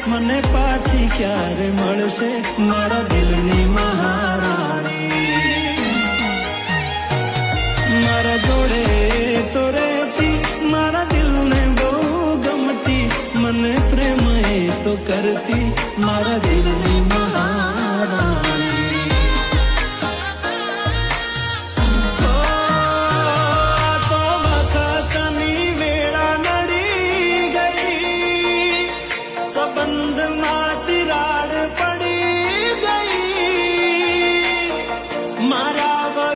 મને પાછી ક્યારે મળશે મારા દિલની મહારાણી મારા જોડે તો રહેતી મારા દિલને બહુ ગમતી મને પ્રેમ એ તો કરતી મારા દિલની મહારાણી તો વખતની વેળા નડી ગઈ સંબંધમાં તિરાડ પડી ગઈ મારા